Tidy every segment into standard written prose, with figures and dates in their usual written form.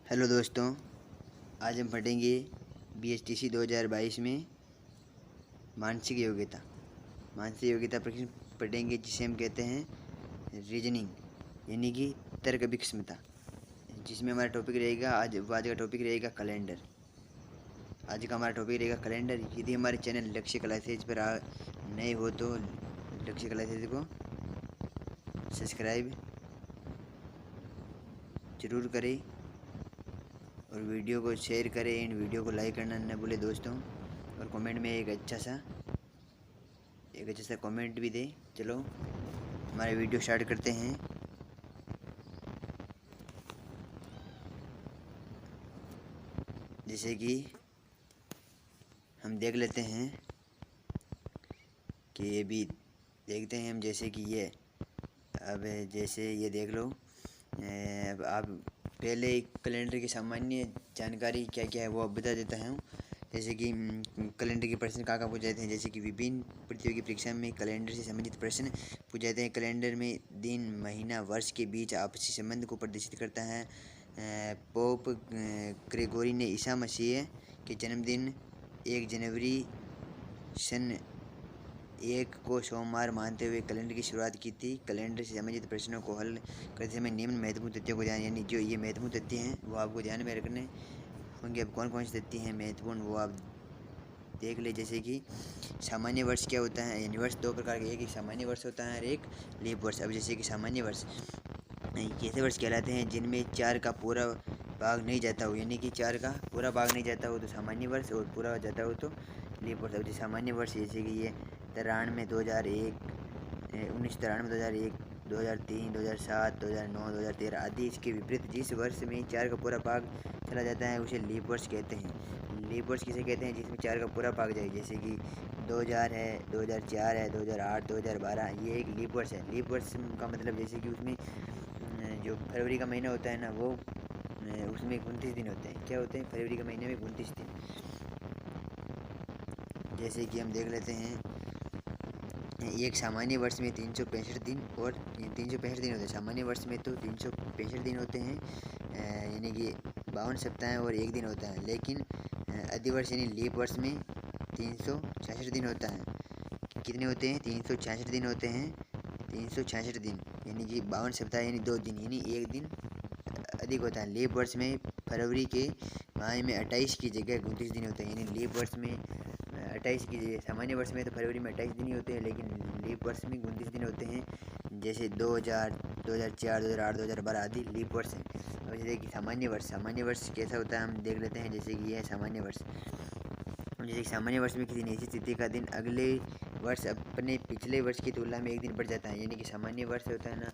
Hello दोस्तों, आज हम पढ़ेंगे BSTC 2022 में मानसिक योग्यता। मानसिक योग्यता प्रश्न पढ़ेंगे जिसे हम कहते हैं रीजनिंग यानी कि तर्क क्षमता, जिसमें हमारा टॉपिक रहेगा आज का टॉपिक रहेगा कैलेंडर। आज का हमारा टॉपिक रहेगा कैलेंडर। यदि हमारे चैनल लक्ष्य क्लासेज पर नए हो तो लक्ष्य क्लासेज को सब्सक्राइब ज़रूर करें और वीडियो को शेयर करें। इन वीडियो को लाइक करना न भूलें दोस्तों, और कमेंट में एक अच्छा सा कमेंट भी दें। चलो हमारे वीडियो स्टार्ट करते हैं। जैसे कि हम देख लेते हैं कि ये भी देखते हैं हम, जैसे कि ये अब जैसे ये देख लो। अब आप पहले कैलेंडर की सामान्य जानकारी क्या क्या है वो अब बता देता हूँ। जैसे कि कैलेंडर के प्रश्न कहाँ पूछे जाते हैं। जैसे कि विभिन्न प्रतियोगी परीक्षा में कैलेंडर से संबंधित प्रश्न पूछे जाते हैं। कैलेंडर में दिन, महीना, वर्ष के बीच आपसी संबंध को प्रदर्शित करता है। पोप ग्रेगोरी ने ईसा मसीह के जन्मदिन 1 जनवरी सन 1 को सोमवार मानते हुए कैलेंडर की शुरुआत की थी। कैलेंडर से संबंधित प्रश्नों को हल करते समय निम्न महत्वपूर्ण तथ्यों को ध्यान, यानी जो ये महत्वपूर्ण तथ्य हैं वो आपको ध्यान में रखने होंगे। अब कौन कौन से तथ्य हैं महत्वपूर्ण वो आप देख ले। जैसे कि सामान्य वर्ष क्या होता है, यानी वर्ष दो प्रकार के, एक सामान्य वर्ष होता है और एक लीप वर्ष। अब जैसे कि सामान्य वर्ष कैसे वर्ष कहलाते हैं जिनमें 4 का पूरा भाग नहीं जाता हो, यानी कि 4 का पूरा भाग नहीं जाता हो तो सामान्य वर्ष, और पूरा हो जाता हो तो लीप वर्ष। अब सामान्य वर्ष जैसे कि ये 93, 2001, 1993, 2001, 2003, 2007, 2009, 2013 आदि। इसके विपरीत जिस वर्ष में 4 का पूरा भाग चला जाता है उसे लीप वर्ष कहते हैं। लीप वर्ष किसे कहते हैं जिसमें 4 का पूरा भाग जाए, जैसे कि 2000 है, 2004 है, 2008, 2012, ये एक लीप वर्ष है। लीप वर्ष का मतलब जैसे कि उसमें जो फरवरी का महीना होता है ना, वो उसमें 29 दिन होते हैं। क्या होते हैं फरवरी के महीने में 29 दिन। जैसे कि हम देख लेते हैं एक सामान्य वर्ष में 365 दिन और 365 दिन होते हैं। सामान्य वर्ष में तो 365 दिन होते हैं, यानी कि 52 सप्ताह और 1 दिन होता है। लेकिन अधिवर्ष यानी लीप वर्ष में 366 दिन होता है। कितने होते हैं 366 दिन होते हैं। 366 दिन यानी कि 52 सप्ताह यानी 2 दिन, यानी 1 दिन अधिक होता है। लीप वर्ष में फरवरी के माह में 28 की जगह 29 दिन होते हैं, यानी लीप वर्ष में 28 की जगह। सामान्य वर्ष में तो फरवरी में 28 दिन ही होते हैं, लेकिन लीप वर्ष में 29 दिन होते हैं। जैसे 2000, 2004, 2008, 2012 आदि लीप वर्ष हैं। और जैसे कि सामान्य वर्ष कैसा होता है हम देख लेते हैं। जैसे कि यह है सामान्य वर्ष। जैसे कि सामान्य वर्ष में किसी निश्चित तिथि का दिन अगले वर्ष अपने पिछले वर्ष की तुलना में 1 दिन बढ़ जाता है, यानी कि सामान्य वर्ष होता है ना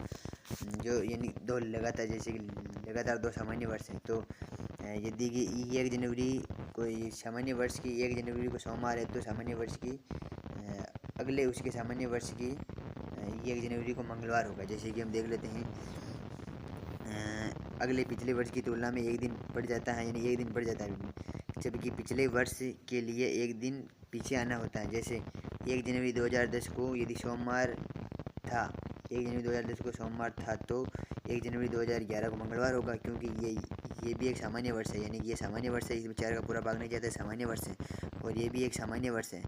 जो, यानी 2 लगातार, जैसे कि लगातार 2 सामान्य वर्ष हैं। तो यदि कि 1 जनवरी कोई सामान्य वर्ष की 1 जनवरी को सोमवार है तो सामान्य वर्ष की अगले उसके सामान्य वर्ष की 1 जनवरी को मंगलवार होगा। जैसे कि हम देख लेते हैं अगले पिछले वर्ष की तुलना में 1 दिन बढ़ जाता है, यानी 1 दिन बढ़ जाता है, जबकि पिछले वर्ष के लिए 1 दिन पीछे आना होता है। जैसे 1 जनवरी 2010 को यदि सोमवार था, 1 जनवरी 2010 को सोमवार था तो 1 जनवरी 2011 को मंगलवार होगा, क्योंकि ये भी एक सामान्य वर्ष है, यानी कि ये सामान्य वर्ष है। इसमें 4 का पूरा भाग नहीं जाता है, सामान्य वर्ष है, और ये भी एक सामान्य वर्ष है।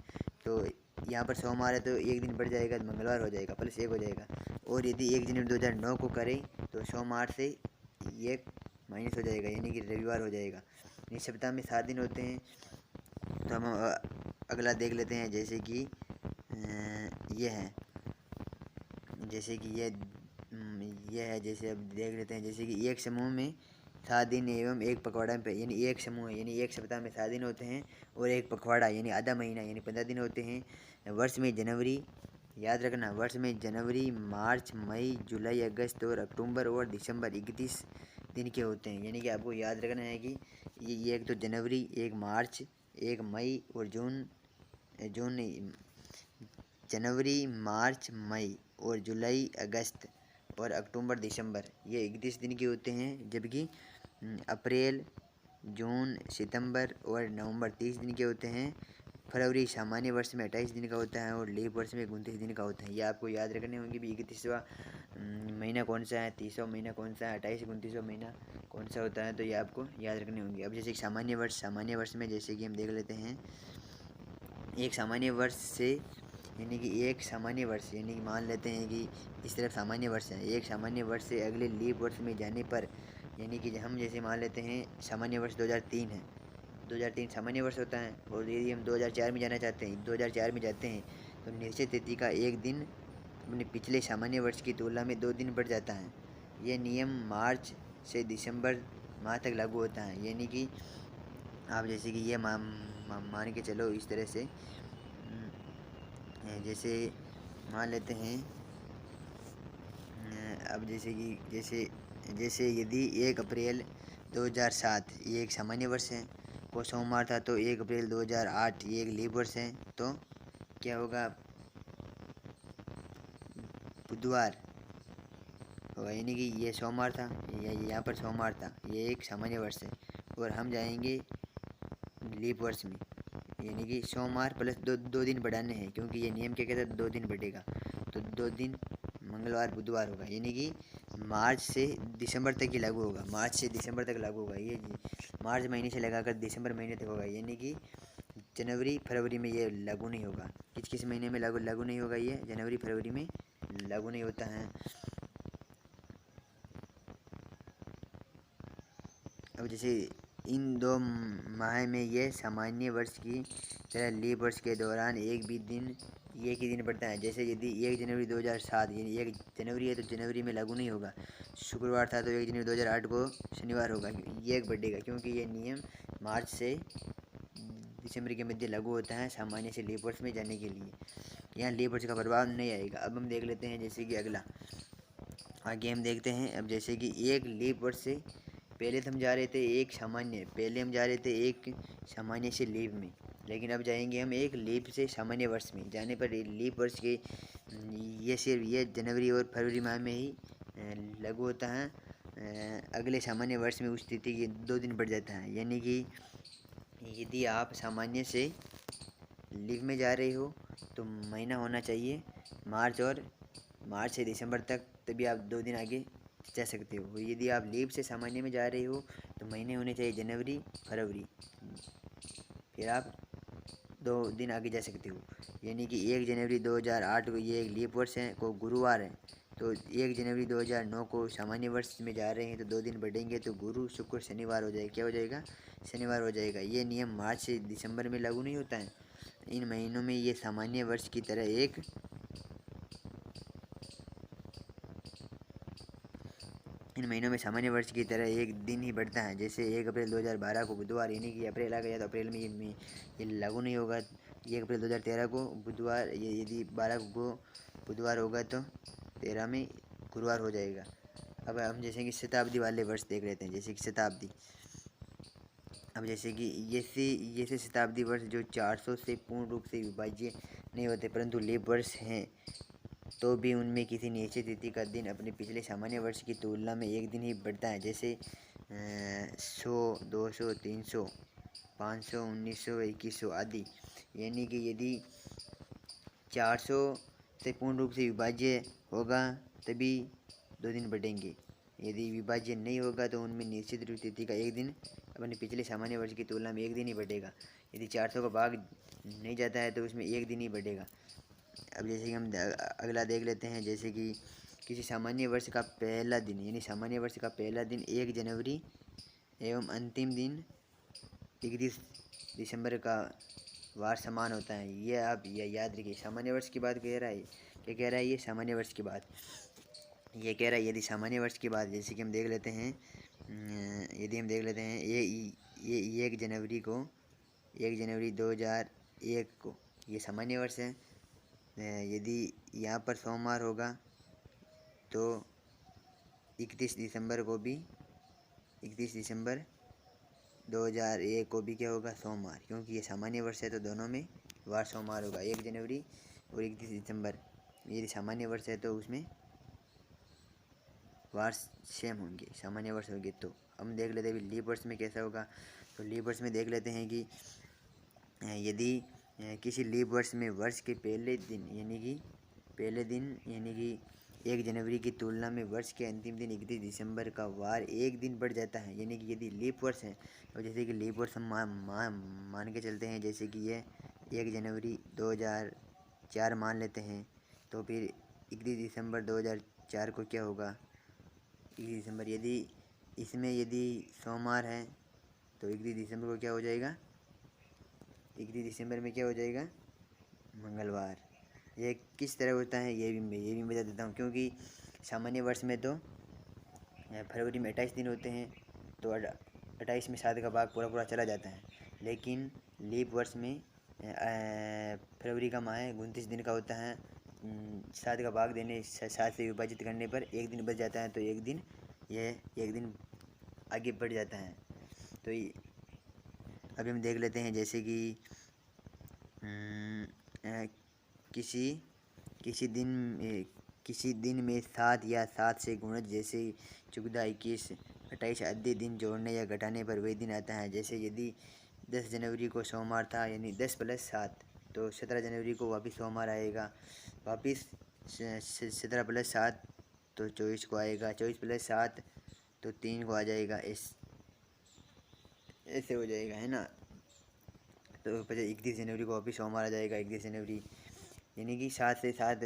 तो यहाँ पर सोमवार है तो 1 दिन बढ़ जाएगा तो मंगलवार हो जाएगा, +1 हो जाएगा। और यदि 1 जनवरी 2009 को करें तो सोमवार से 1 माइनस हो जाएगा, यानी कि रविवार हो जाएगा। इस सप्ताह में 7 दिन होते हैं। तो हम अगला देख लेते हैं। जैसे कि ये है, जैसे कि ये है, जैसे अब देख लेते हैं। जैसे कि एक समूह में 7 दिन एवं एक पखवाड़ा पे, यानी एक समूह है, यानी एक सप्ताह में 7 दिन होते हैं, और एक पखवाड़ा यानी आधा महीना यानी 15 दिन होते हैं। वर्ष में जनवरी, याद रखना, वर्ष में जनवरी, मार्च, मई, जुलाई, अगस्त और अक्टूबर और दिसंबर 31 दिन के होते हैं। यानी कि आपको याद रखना है कि ये एक तो जनवरी, एक मार्च, एक मई और जून जनवरी, मार्च, मई और जुलाई, अगस्त और अक्टूबर, दिसंबर ये 31 दिन के होते हैं, जबकि अप्रैल, जून, सितंबर और नवंबर 30 दिन के होते हैं। फरवरी सामान्य वर्ष में 28 दिन का होता है और लीप वर्ष में 29 दिन का होता है। ये आपको याद रखने होंगे भी 31वां महीना कौन सा है, 30वां महीना कौन सा है, 28-29वां महीना कौन सा होता है, तो ये आपको याद रखने होंगे। अब जैसे सामान्य वर्ष में जैसे कि हम देख लेते हैं, एक सामान्य वर्ष से यानी कि एक सामान्य वर्ष यानी कि मान लेते हैं कि इस तरफ सामान्य वर्ष है, एक सामान्य वर्ष से अगले लीप वर्ष में जाने पर यानी कि हम जैसे मान लेते हैं सामान्य वर्ष 2003 है, 2003 सामान्य वर्ष होता है। और यदि हम 2004 में जाना चाहते हैं, 2004 में जाते हैं तो निश्चित तिथि का एक दिन अपने पिछले सामान्य वर्ष की तुलना में 2 दिन बढ़ जाता है। यह नियम मार्च से दिसंबर माह तक लागू होता है। यानी कि आप जैसे कि ये मान के चलो इस तरह से, जैसे मान लेते हैं अब जैसे कि जैसे यदि 1 अप्रैल 2007 ये एक सामान्य वर्ष है को सोमवार था, तो 1 अप्रैल 2008 ये एक लीप वर्ष है, तो क्या होगा, बुधवार होगा। यानी कि ये सोमवार था, यहाँ पर सोमवार था, ये एक सामान्य वर्ष है। और हम जाएंगे लीप वर्ष में, यानी कि सोमवार प्लस दो दिन बढ़ाने हैं, क्योंकि ये नियम क्या कहता है 2 दिन बढ़ेगा, तो 2 दिन मंगलवार बुधवार होगा। यानी कि मार्च से दिसंबर तक ही लागू होगा, मार्च से दिसंबर तक लागू होगा। ये मार्च महीने से लगाकर दिसंबर महीने तक होगा। यानी कि जनवरी फरवरी में ये लागू नहीं होगा। किस किस महीने में लागू नहीं होगा, ये जनवरी फरवरी में लागू नहीं होता है। अब जैसे इन 2 माह में ये सामान्य वर्ष की तरह लीप वर्ष के दौरान एक ही दिन बढ़ता है। जैसे यदि 1 जनवरी 2007 यानी 1 जनवरी है तो जनवरी में लागू नहीं होगा, शुक्रवार था तो 1 जनवरी 2008 को शनिवार होगा, ये एक बढ़ेगा, क्योंकि ये नियम मार्च से दिसंबर के मध्य लागू होता है सामान्य से लीप वर्ष में जाने के लिए। यहाँ लीप वर्ष का प्रभाव नहीं आएगा। अब हम देख लेते हैं जैसे कि अगला आगे हम देखते हैं। अब जैसे कि एक लीप वर्ष से पहले हम जा रहे थे पहले हम जा रहे थे एक सामान्य से लीप में, लेकिन अब जाएंगे हम एक लीप से सामान्य वर्ष में। जाने पर लीप वर्ष के ये सिर्फ ये जनवरी और फरवरी माह में ही लागू होता है। अगले सामान्य वर्ष में उस तिथि के 2 दिन बढ़ जाता है। यानी कि यदि आप सामान्य से लीप में जा रहे हो तो महीना होना चाहिए मार्च, और मार्च से दिसंबर तक, तभी आप 2 दिन आगे जा सकते हो। यदि आप लीप से सामान्य में जा रहे हो तो महीने होने चाहिए जनवरी फरवरी, फिर आप 2 दिन आगे जा सकते हो। यानी कि 1 जनवरी 2008 को ये एक लीप वर्ष है को गुरुवार है, तो 1 जनवरी 2009 को सामान्य वर्ष में जा रहे हैं तो 2 दिन बढ़ेंगे, तो गुरु शुक्र शनिवार हो जाएगा। क्या हो जाएगा, शनिवार हो जाएगा। ये नियम मार्च से दिसंबर में लागू नहीं होता है। इन महीनों में ये सामान्य वर्ष की तरह एक दिन ही बढ़ता है। जैसे 1 अप्रैल 2012 को बुधवार, यानी कि अप्रैल आ गया तो अप्रैल में ये लागू नहीं होगा। 1 अप्रैल 2013 को बुधवार, ये यदि 12 को बुधवार होगा तो 13 में गुरुवार हो जाएगा। अब हम जैसे कि शताब्दी वाले वर्ष देख लेते हैं, जैसे कि शताब्दी। अब जैसे कि ये शताब्दी वर्ष जो 400 से पूर्ण रूप से विभाज्य नहीं होते, परंतु लीप वर्ष हैं, तो भी उनमें किसी निश्चित तिथि का दिन अपने पिछले सामान्य वर्ष की तुलना में एक दिन ही बढ़ता है। जैसे 100, 200, 300, 500, 1900, 2100 आदि। यानी कि यदि 400 से पूर्ण रूप से विभाज्य होगा तभी 2 दिन बढ़ेंगे, यदि विभाज्य नहीं होगा तो उनमें निश्चित रूप तिथि का एक दिन अपने पिछले सामान्य वर्ष की तुलना में एक दिन ही बढ़ेगा। यदि 400 का भाग नहीं जाता है तो उसमें एक दिन ही बढ़ेगा। अब जैसे कि हम अगला देख लेते हैं, जैसे कि किसी सामान्य वर्ष का पहला दिन, यानी सामान्य वर्ष का पहला दिन 1 जनवरी एवं अंतिम दिन 31 दिसंबर का वार समान होता है। ये आप याद रखिए। सामान्य वर्ष की बात कह रहा है, क्या कह रहा है ये, सामान्य वर्ष की बात ये कह रहा है। यदि सामान्य वर्ष की बात जैसे कि हम देख लेते हैं, ये 1 जनवरी 2001 को ये सामान्य वर्ष है। यदि यहाँ पर सोमवार होगा तो 31 दिसंबर 2001 को भी क्या होगा, सोमवार, क्योंकि ये सामान्य वर्ष है तो दोनों में वार सोमवार होगा। 1 जनवरी और 31 दिसंबर यदि सामान्य वर्ष है तो उसमें वार सेम होंगे, सामान्य वर्ष होंगे। तो हम देख लेते हैं लीप वर्ष में कैसा होगा। तो लीप वर्ष में देख लेते हैं कि यदि किसी लीप वर्ष में वर्ष के पहले दिन यानी कि 1 जनवरी की तुलना में वर्ष के अंतिम दिन 31 दिसंबर का वार एक दिन बढ़ जाता है। यानी कि यदि लीप वर्ष है, और जैसे कि लीप वर्ष हम मान के चलते हैं, जैसे कि ये 1 जनवरी 2004 मान लेते हैं, तो फिर 31 दिसंबर 2004 को क्या होगा, 31 दिसंबर यदि इसमें यदि सोमवार है तो 31 दिसंबर को क्या हो जाएगा, 31 दिसंबर में क्या हो जाएगा, मंगलवार। ये किस तरह होता है ये भी बता देता हूँ। क्योंकि सामान्य वर्ष में तो फरवरी में 28 दिन होते हैं, तो 28 में 7 का भाग पूरा चला जाता है। लेकिन लीप वर्ष में फरवरी का माह 29 दिन का होता है। 7 का भाग देने 7 से विभाजित करने पर एक दिन बच जाता है, तो एक दिन आगे बढ़ जाता है। तो अभी हम देख लेते हैं, जैसे कि किसी दिन में 7 या 7 से गुणज, जैसे 14, 21, 28 आदि दिन जोड़ने या घटाने पर वही दिन आता है। जैसे यदि 10 जनवरी को सोमवार था, यानी 10 + 7, तो 17 जनवरी को वापस सोमवार आएगा। वापस 17 + 7 तो 24 को आएगा। 24 + 7 तो 3 को आ जाएगा। ऐसे हो जाएगा, है ना। तो 31 जनवरी को वापस सोमवार आ जाएगा। 31 जनवरी यानी कि 7 से 7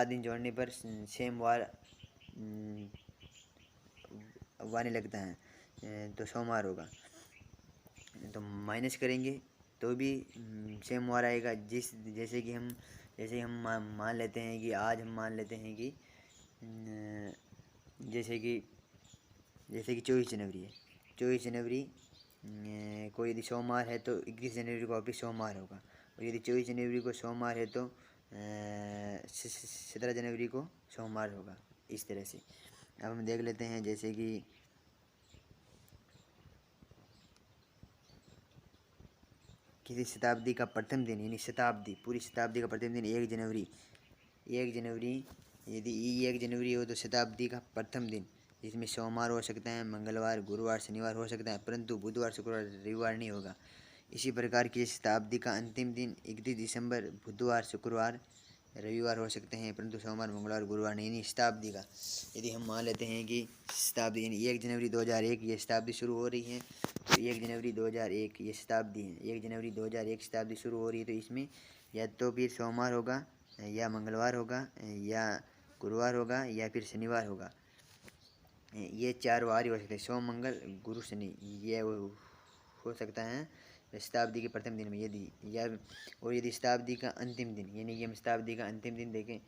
दिन जोड़ने पर सेम वार आने लगता है, तो सोमवार होगा। तो माइनस करेंगे तो भी सेम वार आएगा। जैसे हम मान लेते हैं कि आज हम मान लेते हैं कि जैसे कि 24 जनवरी है। 24 जनवरी को यदि सोमवार है तो 31 जनवरी को वापस सोमवार होगा। और यदि 24 जनवरी को सोमवार है तो 17 जनवरी को सोमवार होगा। इस तरह से अब हम देख लेते हैं, जैसे कि किसी शताब्दी का प्रथम दिन, यानी पूरी शताब्दी का प्रथम दिन 1 जनवरी यदि 1 जनवरी हो तो शताब्दी का प्रथम दिन, जिसमें सोमवार हो सकता है, मंगलवार, गुरुवार, शनिवार हो सकता है, परंतु बुधवार, शुक्रवार, रविवार नहीं होगा। इसी प्रकार की शताब्दी का अंतिम दिन 31 दिसंबर बुधवार, शुक्रवार, रविवार हो सकते हैं, परंतु सोमवार, मंगलवार, गुरुवार नहीं। शताब्दी का यदि हम मान लेते हैं कि शताब्दी यानी 1 जनवरी 2001 ये शताब्दी शुरू हो रही है, तो 1 जनवरी 2001 ये शताब्दी है। 1 जनवरी 2001 शताब्दी शुरू हो रही है, तो इसमें या तो फिर सोमवार होगा, या मंगलवार होगा, या गुरुवार होगा, या फिर शनिवार होगा। ये 4 वार ही हो सकते हैं, सोम, मंगल, गुरु, शनि। ये हो सकता है शताब्दी के प्रथम दिन में। यदि शताब्दी का अंतिम दिन, यानी कि हम शताब्दी का अंतिम दिन देखें,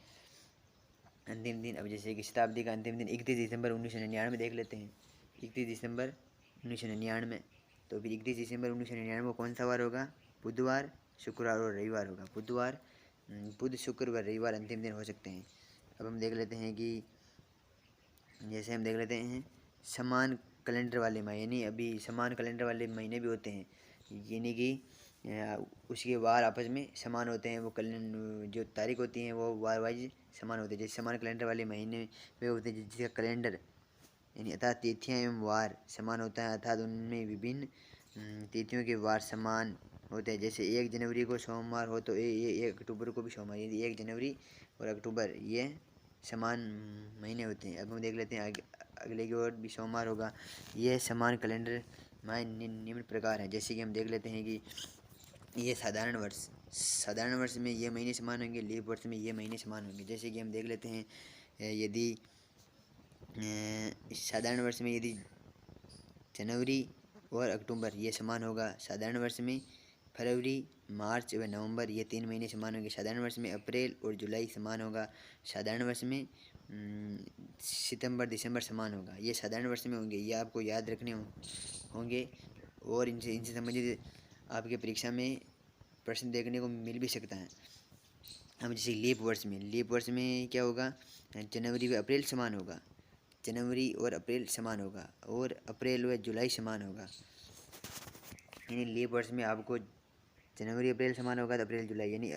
अब जैसे कि शताब्दी का अंतिम दिन 31 दिसंबर 1999 देख लेते हैं। 31 दिसंबर 1999, तो फिर 31 दिसंबर 1999 को कौन सा वार होगा, बुधवार, शुक्रवार और रविवार होगा। बुध, शुक्र व रविवार अंतिम दिन हो सकते हैं। अब हम देख लेते हैं कि जैसे हम देख लेते हैं समान कैलेंडर वाले माह, यानी अभी समान कैलेंडर वाले महीने भी होते हैं, यानी कि उसके वार आपस में समान होते हैं। वो जो तारीख होती हैं वो वार वाइज समान होते हैं। जैसे समान कैलेंडर वाले महीने वे होते हैं जिसका कैलेंडर यानी अर्थात तिथियाँ एवं वार समान होता है, अर्थात उनमें विभिन्न तिथियों के वार समान होते हैं। जैसे 1 जनवरी को सोमवार हो तो 1 अक्टूबर को भी सोमवार, यदि 1 जनवरी और अक्टूबर ये समान महीने होते हैं। अब हम देख लेते हैं अगले की ओर भी सोमवार होगा। यह समान कैलेंडर माह निम्न प्रकार है। जैसे कि हम देख लेते हैं कि ये साधारण वर्ष में ये महीने समान होंगे, लीप वर्ष में ये महीने समान होंगे। जैसे कि हम देख लेते हैं, यदि साधारण वर्ष में यदि जनवरी और अक्टूबर ये समान होगा, साधारण वर्ष में फरवरी, मार्च व नवंबर ये 3 महीने समान होंगे, साधारण वर्ष में अप्रैल और जुलाई समान होगा, साधारण वर्ष में सितंबर, दिसंबर समान होगा। ये साधारण वर्ष में होंगे, ये आपको याद रखने होंगे, और इनसे संबंधित आपके परीक्षा में प्रश्न देखने को मिल भी सकता है। अब जैसे लीप वर्ष में क्या होगा, जनवरी व अप्रैल समान होगा, जनवरी और अप्रैल समान होगा, और अप्रैल व जुलाई समान होगा। यानी लीप वर्ष में आपको जनवरी अप्रैल समान होगा, तो अप्रैल जुलाई यानी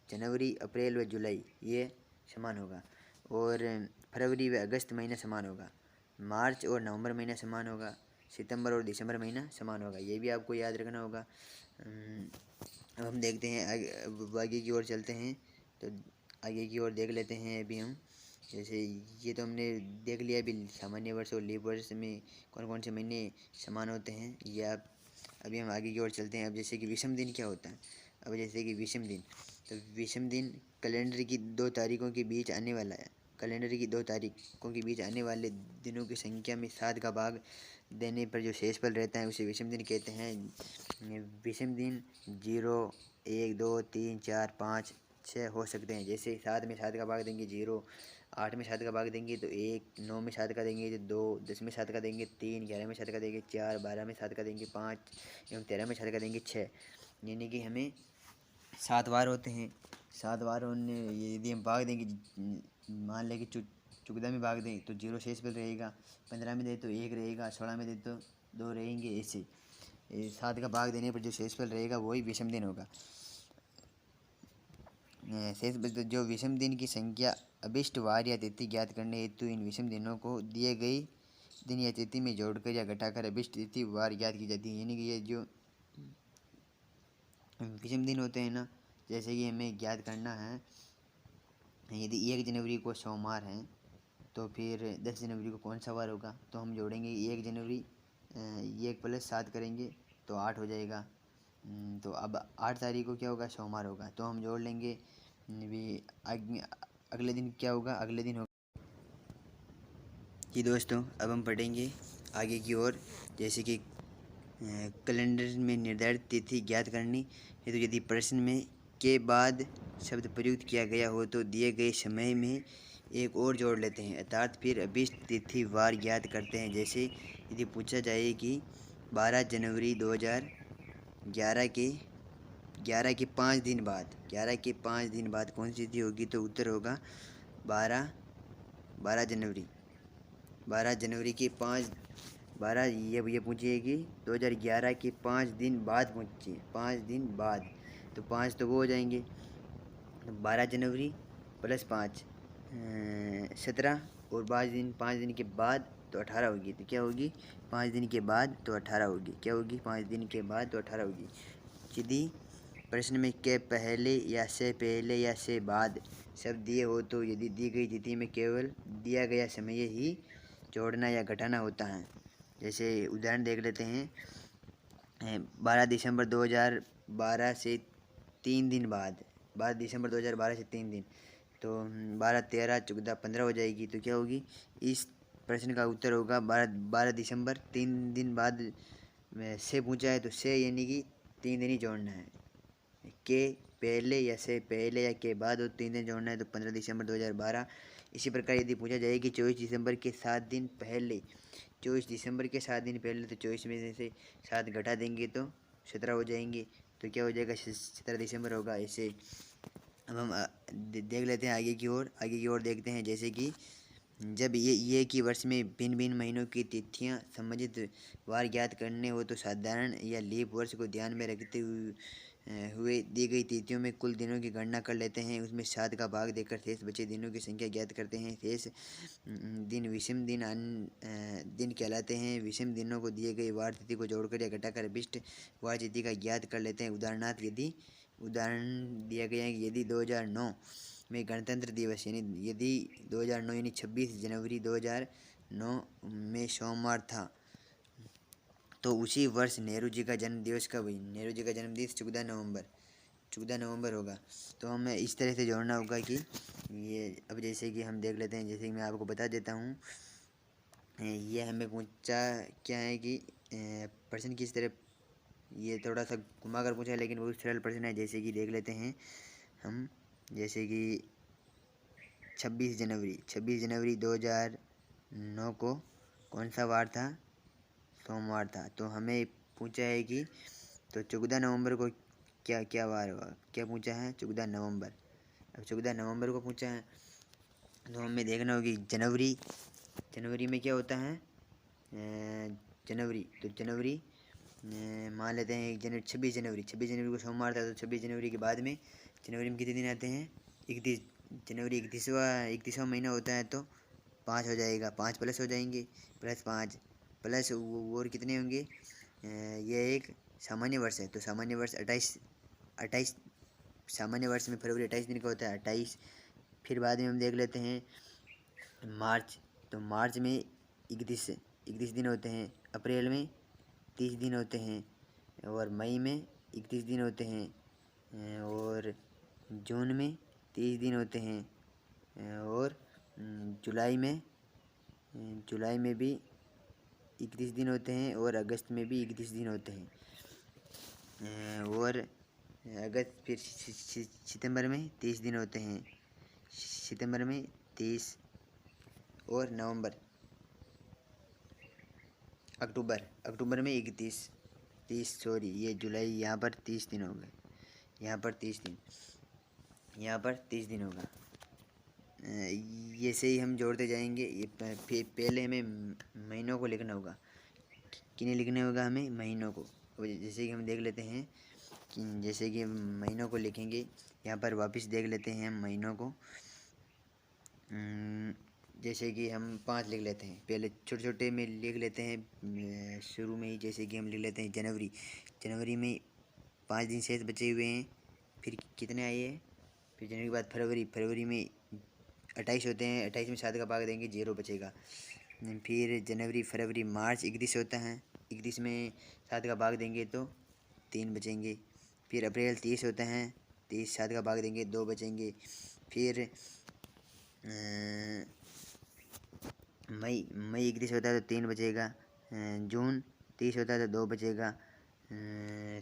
जनवरी, अप्रैल व जुलाई ये समान होगा। और फरवरी व अगस्त महीना समान होगा, मार्च और नवंबर महीना समान होगा, सितंबर और दिसंबर महीना समान होगा, ये भी आपको याद रखना होगा। अब हम देखते हैं आगे की ओर चलते हैं, तो आगे की ओर देख लेते हैं अभी हम। जैसे ये तो हमने देख लिया अभी सामान्य वर्ष और लीप वर्ष में कौन कौन से महीने समान होते हैं, ये आप अभी हम आगे की ओर चलते हैं। अब जैसे कि विषम दिन क्या होता है, अब जैसे कि विषम दिन, तो विषम दिन कैलेंडर की 2 तारीखों के बीच आने वाला है, कैलेंडर की 2 तारीखों के बीच आने वाले दिनों की संख्या में 7 का भाग देने पर जो शेषफल रहता है उसे विषम दिन कहते हैं। विषम दिन 0, 1, 2, 3, 4, 5, 6 हो सकते हैं। जैसे 7 में 7 का भाग देंगे 0, 8 में 7 का भाग देंगे तो 1, 9 में 7 का देंगे तो 2, 10 में 7 का देंगे 3, 11 में 7 का देंगे 4, 12 में 7 का देंगे 5 एवं 13 में 7 का देंगे 6। यानी कि हमें 7 वार होते हैं। 7 वार होने यदि हम भाग देंगे, मान लें कि 14 में भाग दें तो 0 शेष पर रहेगा, 15 में दे तो 1 रहेगा, 16 में दे तो 2 रहेंगे। ऐसे 7 का भाग देने पर जो शेषफल रहेगा वही विषम दिन होगा। शेष जो विषम दिन की संख्या अभिष्ट वार या तिथि ज्ञात करने हेतु इन विषम दिनों को दिए गई दिन या तिथि में जोड़कर या घटाकर अभिष्ट तिथि वार ज्ञात की जाती है। यानी कि ये जो विषम दिन होते हैं ना, जैसे कि हमें ज्ञात करना है, यदि 1 जनवरी को सोमवार है तो फिर 10 जनवरी को कौन सा वार होगा, तो हम जोड़ेंगे 1 जनवरी, 1 + 7 करेंगे तो 8 हो जाएगा। तो अब 8 तारीख को क्या होगा, सोमवार होगा, तो हम जोड़ लेंगे भी। अगले दिन क्या होगा, अगले दिन होगा जी दोस्तों। अब हम पढ़ेंगे आगे की ओर, जैसे कि कैलेंडर में निर्धारित तिथि ज्ञात करनी है, तो यदि प्रश्न में के बाद शब्द प्रयुक्त किया गया हो तो दिए गए समय में एक और जोड़ लेते हैं, अर्थात फिर अभिष्ट तिथि वार ज्ञात करते हैं। जैसे यदि पूछा जाए कि 12 जनवरी 2011 के 5 दिन बाद, 11 के 5 दिन बाद कौन सी तिथि होगी, तो उत्तर होगा 12 जनवरी। 12 जनवरी के 12 ये पूछिए कि 2011 के 5 दिन बाद पूछिए, 5 दिन बाद, तो 5 तो वो हो जाएंगे, तो 12 जनवरी + 5 17, और 5 दिन के बाद तो 18 होगी, तो क्या होगी 5 दिन के बाद तो 18 होगी, क्या होगी 5 दिन के बाद तो 18 होगी। यदि प्रश्न में के पहले या से पहले या से बाद शब्द दिए हो तो यदि दी गई तिथि में केवल दिया गया समय ही जोड़ना या घटाना होता है। जैसे उदाहरण देख लेते हैं, 12 दिसंबर 2012 से 3 दिन बाद, 12 दिसंबर 2012 से 3 दिन, तो 12, 13, 14, 15 हो जाएगी, तो क्या होगी, इस प्रश्न का उत्तर होगा 12 दिसंबर। 3 दिन बाद से पूछा है तो से यानी कि 3 दिन ही जोड़ना है, के पहले या से पहले या के बाद और 3 दिन जोड़ना है तो 15 दिसंबर 2012। इसी प्रकार यदि पूछा जाए कि 24 दिसंबर के 7 दिन पहले, 24 दिसंबर के 7 दिन पहले, तो 24 में से 7 घटा देंगे तो 17 हो जाएंगे, तो क्या हो जाएगा 17 दिसंबर होगा। ऐसे अब हम देख लेते हैं आगे की ओर देखते हैं। जैसे कि जब ये कि वर्ष में भिन्न भिन्न महीनों की तिथियां संबंधित वार ज्ञात करने हो तो साधारण या लीप वर्ष को ध्यान में रखते हुए दी गई तिथियों में कुल दिनों की गणना कर लेते हैं, उसमें 7 का भाग देकर शेष बचे दिनों की संख्या ज्ञात करते हैं। शेष दिन विषम दिन कहलाते हैं। विषम दिनों को दिए गए वार तिथि को जोड़कर या घटाकर अभिष्ट वार तिथि का ज्ञात कर लेते हैं। उदाहरण दिया गया है कि यदि 2009 में गणतंत्र दिवस यदि 2009 यानी 26 जनवरी 2009 में सोमवार था तो उसी वर्ष नेहरू जी का जन्म दिवस कब हुई, नेहरू जी का जन्म दिवस 14 नवंबर होगा। तो हमें इस तरह से जोड़ना होगा कि ये, अब जैसे कि हम देख लेते हैं, जैसे कि मैं आपको बता देता हूँ, ये हमें पूछा क्या है कि प्रश्न किस तरह, ये थोड़ा सा घुमा कर पूछा है लेकिन बहुत सरल प्रश्न है। जैसे कि देख लेते हैं हम, जैसे कि 26 जनवरी 2009 को कौन सा वार था, सोमवार था, तो हमें पूछा है कि तो 14 नवंबर को क्या वार होगा, क्या पूछा है 14 नवंबर। अब 14 नवंबर को पूछा है तो हमें देखना होगी जनवरी में क्या होता है, जनवरी, तो जनवरी मान लेते हैं 26 जनवरी को सोमवार था, तो 26 जनवरी के बाद में जनवरी में कितने दिन आते हैं, 31 जनवरी, 31वां महीना होता है, तो 5 हो जाएगा, 5 प्लस हो जाएंगे, +5 प्लस और कितने होंगे, ये एक सामान्य वर्ष है तो सामान्य वर्ष 28 सामान्य वर्ष में फरवरी 28 दिन का होता है 28। फिर बाद में हम देख लेते हैं मार्च, तो मार्च में 31 दिन होते हैं, अप्रैल में 30 दिन होते हैं, और मई में 31 दिन होते हैं, और जून में 30 दिन होते हैं, और जुलाई में भी 31 दिन होते हैं, और अगस्त में भी 31 दिन होते हैं, और अगस्त फिर सितंबर में 30 दिन होते हैं, सितंबर में 30, और नवंबर अक्टूबर में 30 सॉरी ये जुलाई, यहाँ पर 30 दिन हो गए, यहाँ पर 30 दिन होगा। ये से ही हम जोड़ते जाएंगे। ये पहले हमें महीनों को लिखना होगा। किन्हें लिखने होगा? हमें महीनों को। जैसे कि हम देख लेते हैं कि जैसे कि महीनों को लिखेंगे, यहाँ पर वापस देख लेते हैं हम महीनों को। जैसे कि हम 5 लिख लेते हैं, पहले छोटे छोटे में लिख लेते हैं शुरू में ही। जैसे कि हम लिख लेते हैं जनवरी में 5 दिन शेष बचे हुए हैं। फिर कितने आए हैं? फिर जनवरी के बाद फरवरी में 28 होते हैं, 28 में 7 का भाग देंगे 0 बचेगा। फिर जनवरी फरवरी मार्च 31 होता है, 31 में 7 का भाग देंगे तो 3 बचेंगे। फिर अप्रैल 30 होता है, 30 7 का भाग देंगे 2 बचेंगे। फिर मई 31 होता है तो 3 बचेगा। जून 30 होता है तो 2 बचेगा।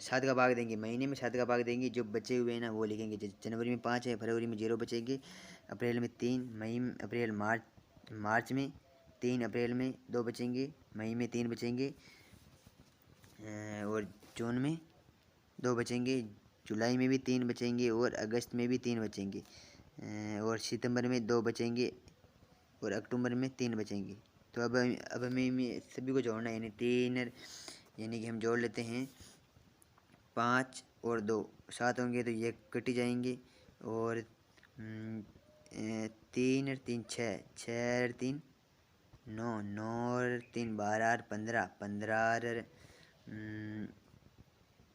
7 का भाग देंगे, महीने में 7 का भाग देंगे, जो बचे हुए हैं ना वो लिखेंगे। जनवरी में 5 है, फरवरी में 0 बचेंगे, अप्रैल में 3, मार्च में 3, अप्रैल में 2 बचेंगे, मई में 3 बचेंगे, और जून में 2 बचेंगे, जुलाई में भी 3 बचेंगे, और अगस्त में भी 3 बचेंगे, और सितंबर में 2 बचेंगे, और अक्टूबर में 3 बचेंगे। तो अब हमें सभी को जोड़ना है, यानी कि हम जोड़ लेते हैं 5 और 2 7 होंगे तो ये कट जाएंगे, और 3 और 3 6, 6 और 3 9, 9 और 3 12 और 15,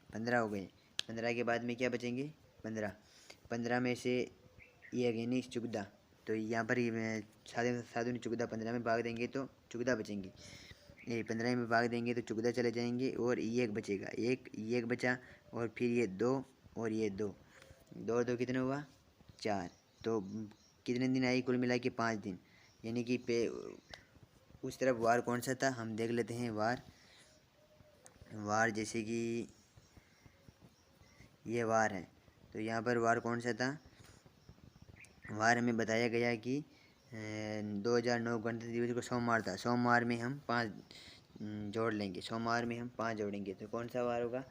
15 हो गए। 15 के बाद में क्या बचेंगे? 15 में से ये यानी 14, तो यहाँ पर सात 14, 15 में भाग देंगे तो 14 बचेंगे। ये 15 में भाग देंगे तो 14 चले जाएंगे, और ये एक बचेगा, एक बचा, और फिर ये 2 और ये 2 और 2 कितने हुआ? 4। तो कितने दिन आई कुल मिला के? 5 दिन। यानी कि उस तरफ वार कौन सा था हम देख लेते हैं। वार जैसे कि ये वार है, तो यहाँ पर वार कौन सा था? वार हमें बताया गया कि 2009 गणतंत्र दिवस को सोमवार था। सोमवार में हम 5 जोड़ लेंगे, सोमवार में हम 5 जोड़ेंगे तो कौन सा वार होगा?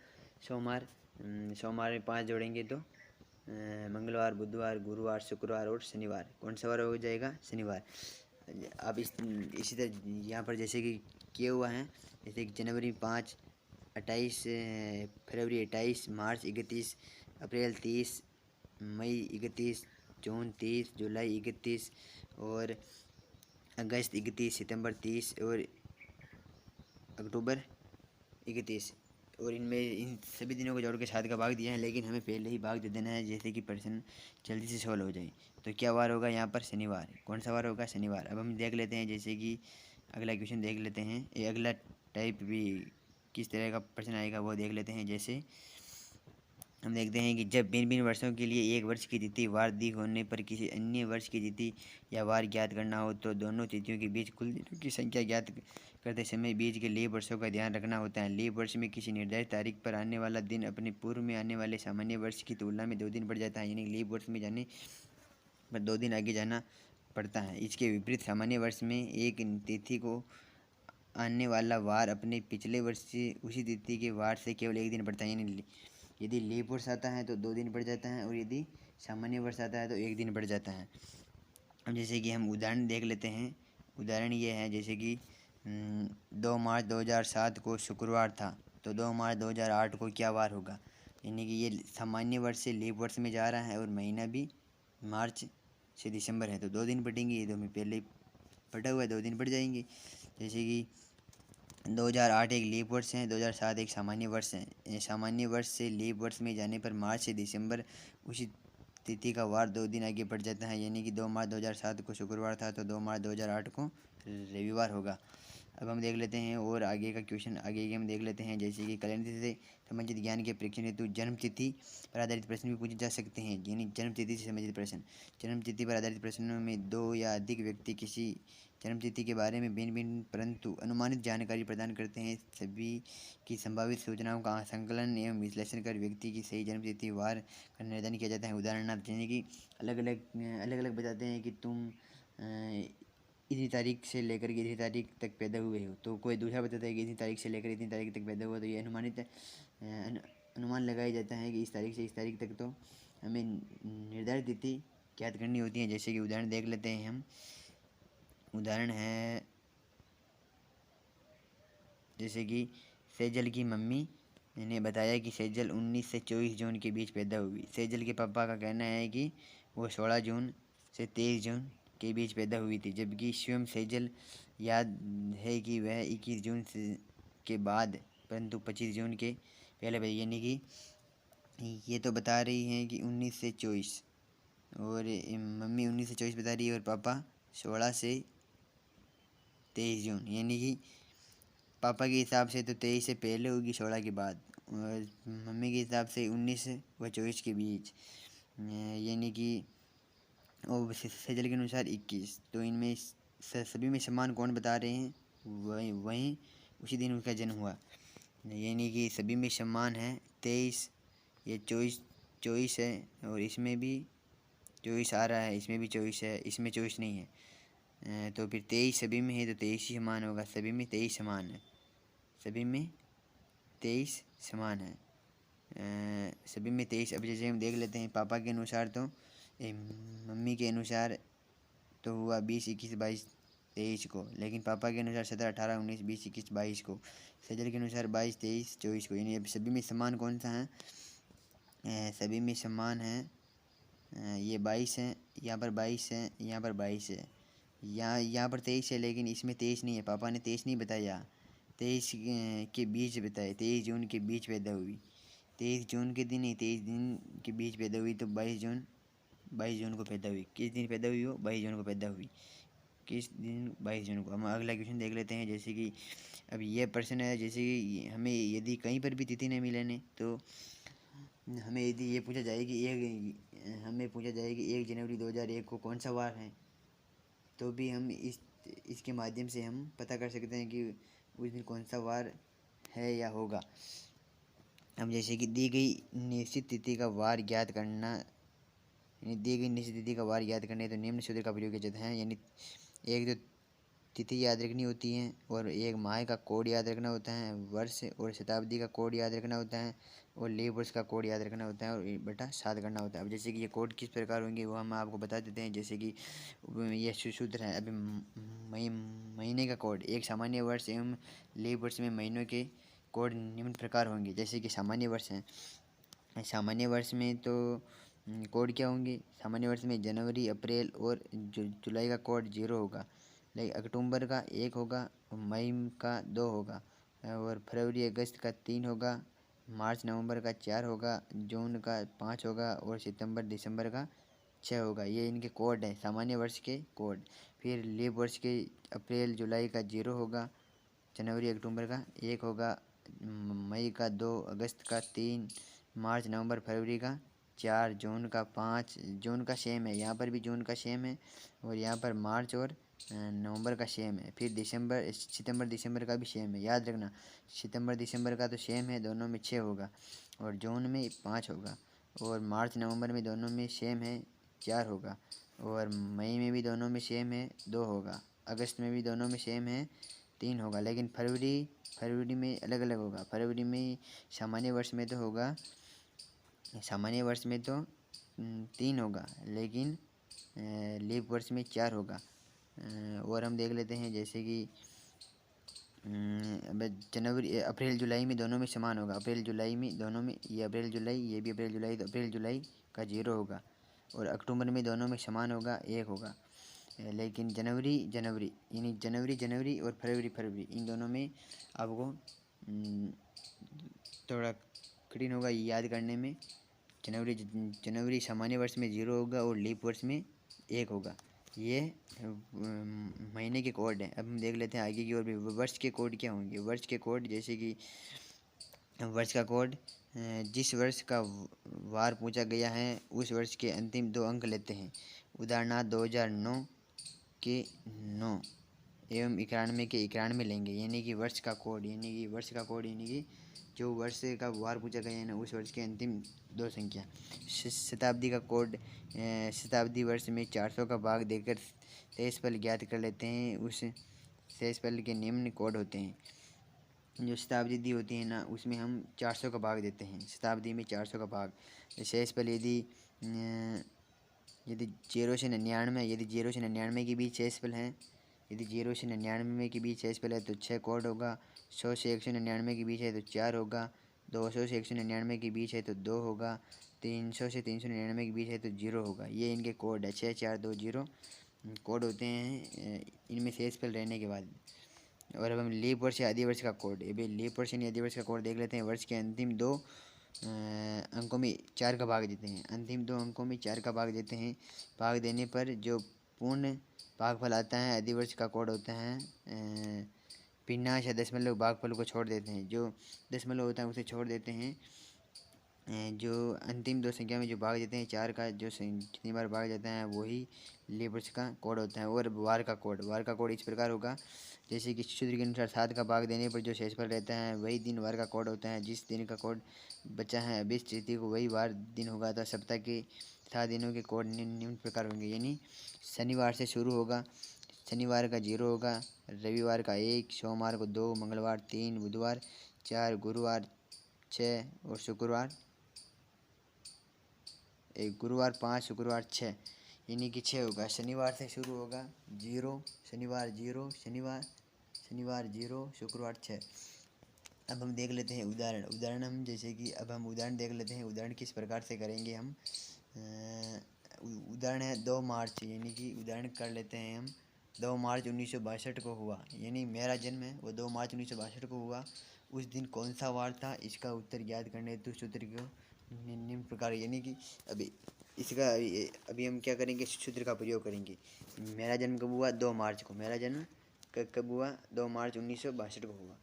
सोमवार में 5 जोड़ेंगे तो मंगलवार, बुधवार, गुरुवार, शुक्रवार और शनिवार। कौन सा वार हो जाएगा? शनिवार। अब इसी तरह यहाँ पर जैसे कि किया हुआ है, जैसे कि जनवरी 5, 28, फरवरी 28, मार्च 31, अप्रैल 30, मई 31, जून 30, जुलाई 31, और अगस्त 31, सितंबर 30, और अक्टूबर 31। और इन सभी दिनों को जोड़ के 7 का भाग दिया है, लेकिन हमें पहले ही भाग दे देना है जैसे कि प्रश्न जल्दी से सॉल्व हो जाए। तो क्या वार होगा यहाँ पर? शनिवार। कौन सा वार होगा? शनिवार। अब हम देख लेते हैं, जैसे कि अगला क्वेश्चन देख लेते हैं। ये अगला टाइप भी किस तरह का प्रश्न आएगा वो देख लेते हैं। जैसे हम देखते हैं कि जब भिन्न भिन्न वर्षों के लिए एक वर्ष की तिथि वार दी होने पर किसी अन्य वर्ष की तिथि या वार ज्ञात करना हो तो दोनों तिथियों के बीच कुल दिनों की संख्या ज्ञात करते समय बीच के लीप वर्षों का ध्यान रखना होता है। लीप वर्ष में किसी निर्धारित तारीख पर आने वाला दिन अपने पूर्व में आने वाले सामान्य वर्ष की तुलना में 2 दिन बढ़ जाता है, यानी लीप वर्ष में जाने पर 2 दिन आगे जाना पड़ता है। इसके विपरीत सामान्य वर्ष में एक तिथि को आने वाला वार अपने पिछले वर्ष से उसी तिथि के वार से केवल 1 दिन बढ़ता है, यानी यदि लीप वर्ष आता है तो 2 दिन बढ़ जाता है, और यदि सामान्य वर्ष आता है तो 1 दिन बढ़ जाता है। अब जैसे कि हम उदाहरण देख लेते हैं। उदाहरण ये है, जैसे कि 2 मार्च 2007 को शुक्रवार था, तो 2 मार्च 2008 को क्या वार होगा? यानी कि ये सामान्य वर्ष से लीप वर्ष में जा रहा है, और महीना भी मार्च से दिसंबर है, तो 2 दिन बढ़ेंगे। ये तो हमें पहले ही पढ़ा हुआ है, 2 दिन बढ़ जाएंगे। जैसे कि 2008 एक लीप वर्ष है, 2007 एक सामान्य वर्ष है। सामान्य वर्ष से लीप वर्ष में जाने पर मार्च से दिसंबर उसी तिथि का वार 2 दिन आगे बढ़ जाता है, यानी कि 2 मार्च 2007 को शुक्रवार था तो 2 मार्च 2008 को रविवार होगा। अब हम देख लेते हैं और आगे का क्वेश्चन आगे के हम देख लेते हैं, जैसे कि कैलेंडर से संबंधित ज्ञान के परीक्षण हेतु जन्म तिथि पर आधारित प्रश्न भी पूछे जा सकते हैं, यानी जन्म तिथि से संबंधित प्रश्न। जन्म तिथि पर आधारित प्रश्नों में दो या अधिक व्यक्ति किसी जन्म तिथि के बारे में भिन्न भिन्न परंतु अनुमानित जानकारी प्रदान करते हैं। सभी की संभावित सूचनाओं का संकलन एवं विश्लेषण कर व्यक्ति की सही जन्म तिथि वार का निर्धारण किया जाता है। उदाहरणार्थ यानी कि अलग अलग बताते हैं कि तुम इतनी तारीख से लेकर के इतनी तारीख तक पैदा हुए हो, तो कोई दूसरा बताता है कि इतनी तारीख से लेकर इतनी तारीख तक पैदा हुआ, तो ये अनुमानित अनुमान लगाया जाता है कि इस तारीख से इस तारीख तक तो हमें निर्धारित तिथि ज्ञात करनी होती है। जैसे कि उदाहरण देख लेते हैं हम। उदाहरण है जैसे कि सेजल की मम्मी ने बताया कि सेजल 19 से 24 जून के बीच पैदा हुई। सेजल के पापा का कहना है कि वो 16 जून से 23 जून के बीच पैदा हुई थी, जबकि स्वयं सेजल याद है कि वह 21 जून के बाद परंतु 25 जून के पहले पैदा, यानी कि ये तो बता रही हैं कि 19 से 24 और मम्मी 19 से 24 बता रही है और पापा 16 से 23 जून, यानी कि पापा के हिसाब से तो 23 से पहले होगी 16 के बाद, और मम्मी के हिसाब से 19 व 24 के बीच, यानी कि और सेजल के अनुसार 21। तो इनमें सभी में समान कौन बता रहे हैं, वहीं उसी दिन उनका जन्म हुआ, यानी कि सभी में समान है 23। ये 24 है और इसमें भी 24 आ रहा है, इसमें भी 24 है, इसमें 24 नहीं है। तो फिर 23 सभी में है तो 23 ही समान होगा। सभी में 23 समान है, सभी में 23 समान है, सभी में 23। अब जैसे हम देख लेते हैं पापा के अनुसार तो मम्मी के अनुसार तो हुआ 20, 21, 22, 23 को, लेकिन पापा के अनुसार 17, 18, 19, 20, 21, 22 को। सेजल के अनुसार 22, 23, 24 को, यानी अब सभी में समान कौन सा है, सभी में समान है ये 22 है, यहाँ पर 22 है, यहाँ पर 22 है, यहाँ पर 23 है, लेकिन इसमें 23 नहीं है। पापा ने 23 नहीं बताया, 23 के बीच बताए, 23 जून के बीच पैदा हुई, 23 जून के दिन नहीं, 23 दिन के बीच पैदा हुई, तो 22 जून को पैदा हुई। किस दिन पैदा हुई हो, 22 जून को पैदा हुई, किस दिन, 22 जून को। हम अगला क्वेश्चन देख लेते हैं। जैसे कि अब ये प्रश्न है, जैसे कि हमें यदि कहीं पर भी तिथि नहीं मिले तो हमें यदि ये पूछा जाए कि हमें पूछा जाए कि 1 जनवरी 2001 को कौन सा वार है, तो भी हम इसके माध्यम से हम पता कर सकते हैं कि उस दिन कौन सा वार है या होगा। अब जैसे कि दी गई निश्चित तिथि का वार ज्ञात करना, यानी दी गई निश्चित तिथि का वार ज्ञात करने तो निम्न सूत्र का प्रयोग किया जाता है, यानी एक तो तिथि याद रखनी होती है और एक माह का कोड याद रखना होता है, वर्ष और शताब्दी का कोड याद रखना होता है और लीप वर्ष का कोड याद रखना होता है और बटा 7 करना होता है। अब जैसे कि ये कोड किस प्रकार होंगे वो हम आपको बता देते हैं। जैसे कि ये सूत्र है। अभी महीने का कोड, एक सामान्य वर्ष एवं लीप वर्ष में महीनों के कोड निम्न प्रकार होंगे। जैसे कि सामान्य वर्ष हैं, सामान्य वर्ष में तो कोड क्या होंगे, सामान्य वर्ष में जनवरी, अप्रैल और जुलाई का कोड 0 होगा, लेकिन अक्टूबर का 1 होगा, मई का 2 होगा और फरवरी अगस्त का 3 होगा, मार्च नवंबर का 4 होगा, जून का 5 होगा और सितंबर दिसंबर का 6 होगा। ये इनके कोड हैं, सामान्य वर्ष के कोड। फिर लीप वर्ष के अप्रैल जुलाई का 0 होगा, जनवरी अक्टूबर का 1 होगा, मई का 2, अगस्त का 3, मार्च नवंबर फरवरी का 4, जून का 5, जून का सेम है, यहाँ पर भी जून का सेम है और यहाँ पर मार्च और नवंबर का सेम है। फिर सितंबर दिसंबर का भी सेम है, याद रखना सितंबर दिसंबर का तो सेम है, दोनों में 6 होगा और जून में 5 होगा और मार्च नवंबर में दोनों में सेम है, 4 होगा और मई में भी दोनों में सेम है, 2 होगा, अगस्त में भी दोनों में सेम है, 3 होगा। लेकिन फरवरी में अलग अलग होगा। फरवरी में सामान्य वर्ष में तो होगा, सामान्य वर्ष में तो 3 होगा, लेकिन लीप वर्ष में 4 होगा। और हम देख लेते हैं जैसे कि जनवरी अप्रैल जुलाई में दोनों में समान होगा, अप्रैल जुलाई में दोनों में, ये अप्रैल जुलाई ये भी अप्रैल जुलाई, तो अप्रैल जुलाई का 0 होगा और अक्टूबर में दोनों में समान होगा, 1 होगा लेकिन जनवरी जनवरी यानी जनवरी जनवरी और फरवरी फरवरी, इन दोनों में आपको थोड़ा कठिन होगा याद करने में। जनवरी जनवरी सामान्य वर्ष में 0 होगा और लीप वर्ष में 1 होगा। ये महीने के कोड हैं। अब हम देख लेते हैं आगे की ओर भी वर्ष के कोड क्या होंगे। वर्ष के कोड जैसे कि वर्ष का कोड जिस वर्ष का वार पूछा गया है उस वर्ष के अंतिम 2 अंक लेते हैं। उदाहरणार्थ 2009 के 9 एवं 91 के 91 लेंगे, यानी कि वर्ष का कोड, यानी कि वर्ष का कोड यानी कि जो वर्ष का वार पूछा गया है ना उस वर्ष के अंतिम 2 संख्या। शताब्दी का कोड शताब्दी वर्ष में 400 का भाग देकर शेषफल ज्ञात कर लेते हैं। उस शेषफल के निम्न कोड होते हैं। जो शताब्दी होती है ना उसमें हम 400 का भाग देते हैं। शताब्दी में 400 का भाग। शेषफल यदि 0 से 99, यदि 0 से 99 के बीच शेषफल हैं, यदि 0 से 99 के बीच शेषफल है तो 6 कोड होगा। 100 से 199 के बीच है तो 4 होगा। 200 से 199 के बीच है तो 2 होगा। 300 से 399 के बीच है तो 0 होगा। ये इनके कोड है। 6 4 2 0 कोड होते हैं इनमें शेषफल रहने के बाद। और अब हम लीप वर्ष या अधिवर्ष का कोड, ये भी लीप वर्ष या अधिवर्ष का कोड देख लेते हैं। वर्ष के अंतिम 2 अंकों में 4 का भाग देते हैं। अंतिम 2 अंकों में 4 का भाग देते हैं। भाग देने पर जो पूर्ण भागफल आता है अधिवर्ष का कोड होता है भिन्नांश या दशमलव भागफल को छोड़ देते हैं। जो दशमलव होता है उसे छोड़ देते हैं। जो अंतिम 2 संख्या में जो भाग देते हैं 4 का जो जितनी बार भाग जाता है वही लीप वर्ष का कोड होता है। और वार का कोड इस प्रकार होगा जैसे कि सूत्र के अनुसार 7 का भाग देने पर जो शेषफल रहता है वही दिन वार का कोड होता है। जिस दिन का कोड बचा है अभी तिथि को वही वार दिन होगा। तो सप्ताह के 7 दिनों के कोड निम्न प्रकार होंगे, यानी शनिवार से शुरू होगा, शनिवार का 0 होगा, रविवार का 1, सोमवार को 2, मंगलवार 3, बुधवार 4, गुरुवार 6 और गुरुवार 5, शुक्रवार 6, यानी कि 6 होगा। शनिवार से शुरू होगा 0, शनिवार 0, शनिवार 0, शुक्रवार 6। अब हम देख लेते हैं उदाहरण हम जैसे कि अब हम उदाहरण देख लेते हैं। उदाहरण किस प्रकार से करेंगे हम। उदाहरण है 2 मार्च, यानी कि उदाहरण कर लेते हैं हम। 2 मार्च 1962 को हुआ, यानी मेरा जन्म है वो 2 मार्च 1962 को हुआ। उस दिन कौन सा वार था इसका उत्तर ज्ञात करने हेतु सूत्र को निम्न प्रकार, यानी कि अभी हम क्या करेंगे, सूत्र का प्रयोग करेंगे। मेरा जन्म कब हुआ, 2 मार्च को। मेरा जन्म कब हुआ, 2 मार्च 1962 को हुआ।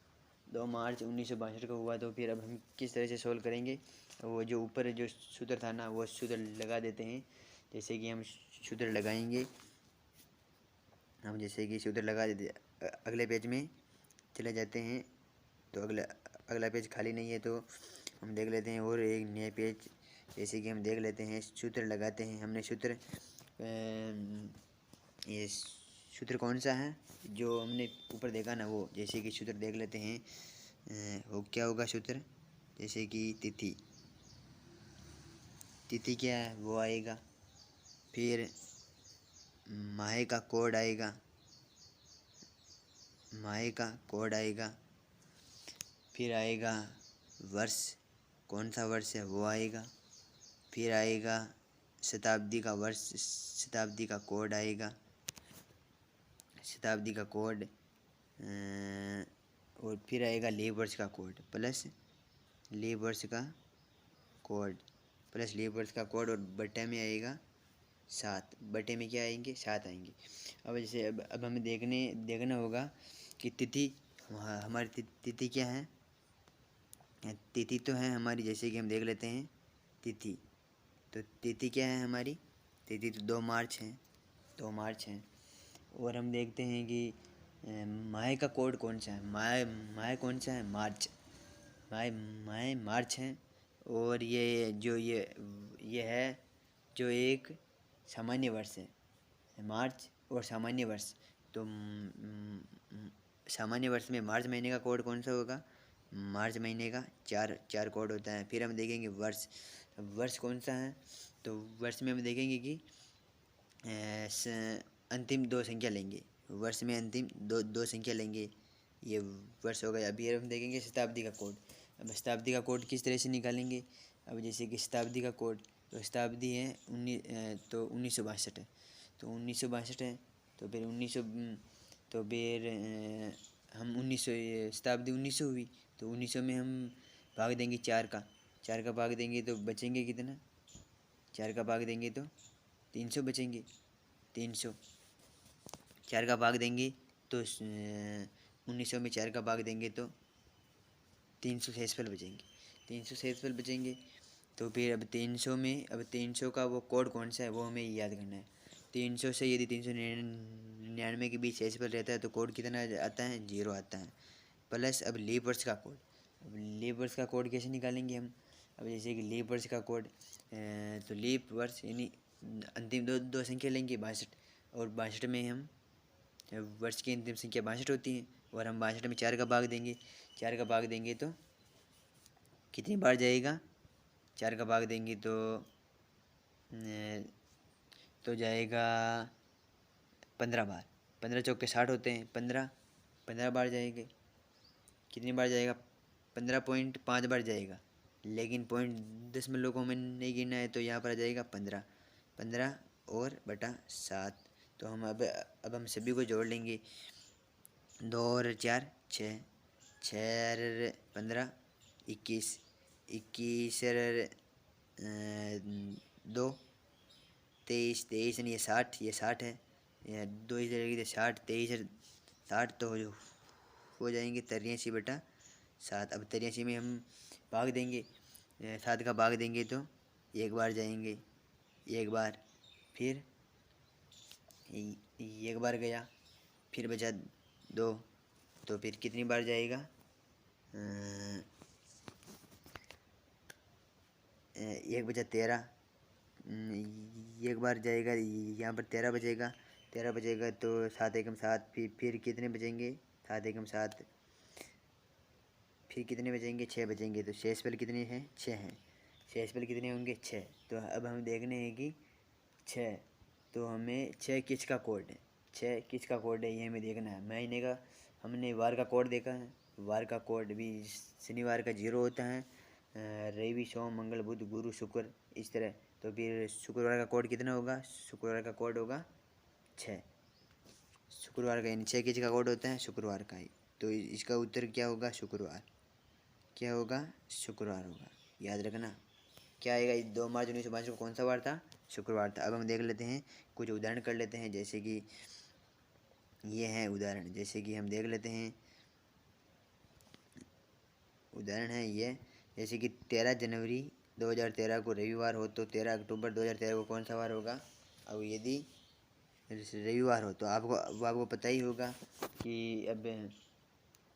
2 मार्च 1962 को हुआ। तो फिर अब हम किस तरह से सोल्व करेंगे। वो जो ऊपर जो सूत्र था ना वो सूत्र लगा देते हैं। जैसे कि हम सूत्र लगाएंगे, हम जैसे कि सूत्र लगा देते अगले पेज में चले जाते हैं। तो अगला पेज खाली नहीं है तो हम देख लेते हैं और एक नया पेज जैसे कि हम देख लेते हैं। सूत्र लगाते हैं। हमने सूत्र ये सूत्र कौन सा है जो हमने ऊपर देखा ना वो, जैसे कि सूत्र देख लेते हैं। वो क्या होगा सूत्र, जैसे कि तिथि क्या है वो आएगा, फिर माह का कोड आएगा, फिर आएगा वर्ष, कौन सा वर्ष है वो आएगा, फिर आएगा शताब्दी का वर्ष, शताब्दी का कोड आएगा, शताब्दी का कोड, और फिर आएगा लीप वर्ष का कोड प्लस लीप वर्ष का कोड, और बटे में आएगा 7। बटे में क्या आएंगे, 7 आएंगे। अब जैसे अब हमें देखना होगा कि तिथि, हमारी तिथि क्या है। तिथि तो है हमारी, जैसे कि हम देख लेते हैं तिथि, तो तिथि क्या है हमारी, तिथि तो 2 मार्च है। और हम देखते हैं कि माह का कोड कौन सा है, माह कौन सा है, मार्च, माह मार्च है। और ये है जो एक सामान्य वर्ष है, मार्च और सामान्य वर्ष। तो सामान्य वर्ष में मार्च महीने का कोड कौन सा होगा, मार्च महीने का 4 कोड होता है। फिर हम देखेंगे वर्ष कौन सा है, तो वर्ष में हम देखेंगे कि अंतिम 2 संख्या लेंगे। वर्ष में अंतिम दो संख्या लेंगे, ये वर्ष हो गया। अभी हम देखेंगे शताब्दी का कोड। अब शताब्दी का कोड किस तरह से निकालेंगे। अब जैसे कि शताब्दी का कोड, तो शताब्दी है 1962 है, तो 1962 है। तो फिर 1900, तो फिर हम 1900, शताब्दी 1900 हुई, तो 1900 में हम भाग देंगे 4 का भाग देंगे तो बचेंगे कितना, 4 का भाग देंगे तो 300 बचेंगे, 300, 4 का भाग देंगे तो 1900 में 4 का भाग देंगे तो 300 बचेंगे, 300 बचेंगे। तो फिर अब 300 में, अब 300 का वो कोड कौन सा है वो हमें याद करना है। 300 से यदि 399 के बीच सेसफल रहता है तो कोड कितना आता है, 0 आता है। प्लस अब लीप वर्ष का कोड, अब लीप वर्ष का कोड कैसे निकालेंगे हम। अब जैसे कि लीप वर्ष का कोड, तो लीप वर्ष यानी अंतिम दो संख्या लेंगे 62, और 62 में हम, वर्ष की अंतिम संख्या 62 होती है, और हम 62 में 4 का भाग देंगे, 4 का भाग देंगे तो कितनी बार जाएगा, 4 का भाग देंगे तो जाएगा 15 बार, 15 चौके 60 होते हैं, 15 बार जाएंगे। कितनी बार जाएगा, 15.5 बार जाएगा, लेकिन पॉइंट दशमलव को हमें नहीं गिनना है, तो यहाँ पर आ जाएगा 15 और बटा 7। तो हम अब हम सभी को जोड़ लेंगे, 2 और 4 6, 6 और 15 21, 21 और 2 23, 23 यानी ये 60 है, या 2 इधर 60, 23 और 60 तो हो जाएंगे 83 बटा 7। अब 83 में हम भाग देंगे, 7 का भाग देंगे तो एक बार जाएंगे, एक बार, फिर एक बार गया, फिर बचा 2, तो फिर कितनी बार जाएगा, एक बचा 13, एक बार जाएगा, यहाँ पर 13 बचेगा, 13 बचेगा तो 7 एकम 7, फिर कितने बचेंगे, 7 एकम 7, फिर कितने बचेंगे, 6 बचेंगे। तो शेषफल कितने हैं, 6 हैं। शेषफल कितने होंगे, 6। तो अब हम देखने हैं कि 6, तो हमें 6 किस का कोड है, 6 किस का कोड है ये हमें देखना है। महीने का हमने वार का कोड देखा है, वार का कोड भी शनिवार का 0 होता है, रवि सोम मंगल बुध गुरु शुक्र इस तरह। तो फिर शुक्रवार का कोड कितना होगा, शुक्रवार का कोड होगा 6, शुक्रवार का, यानी 6 किस का कोड होता है, शुक्रवार का ही। तो इसका उत्तर क्या होगा, शुक्रवार, क्या होगा, शुक्रवार होगा, याद रखना। क्या आएगा, 2 मार्च 1952 को कौन सा वार था, शुक्रवार था। अब हम देख लेते हैं, कुछ उदाहरण कर लेते हैं, जैसे कि ये हैं उदाहरण, जैसे कि हम देख लेते हैं, उदाहरण है ये, जैसे कि 13 जनवरी 2013 को रविवार हो तो 13 अक्टूबर 2013 को कौन सा वार होगा। अब यदि रविवार हो तो आपको पता ही होगा कि अब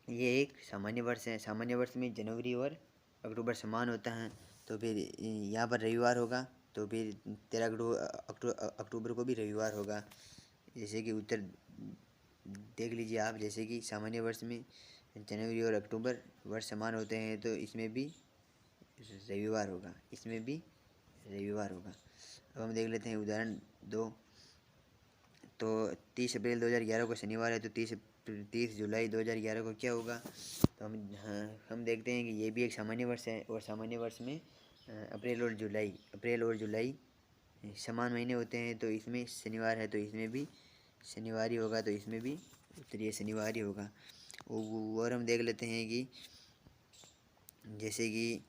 ये एक सामान्य वर्ष है, सामान्य वर्ष में जनवरी और अक्टूबर समान होता है, तो फिर यहाँ पर रविवार होगा, तो फिर 13 अक्टूबर को भी रविवार होगा। जैसे कि उत्तर देख लीजिए आप, जैसे कि सामान्य वर्ष में जनवरी और अक्टूबर वर्ष समान होते हैं, तो इसमें भी रविवार होगा, इसमें भी रविवार होगा। अब हम देख लेते हैं उदाहरण 2, तो 30 अप्रैल 2011 को शनिवार है, तो 30 जुलाई 2011 को क्या होगा। तो हम देखते हैं कि ये भी एक सामान्य वर्ष है, और सामान्य वर्ष में अप्रैल और जुलाई समान महीने होते हैं, तो इसमें शनिवार है तो इसमें भी शनिवार ही होगा, तो इसमें भी उत्तर ये शनिवार ही होगा। और हम देख लेते हैं कि जैसे कि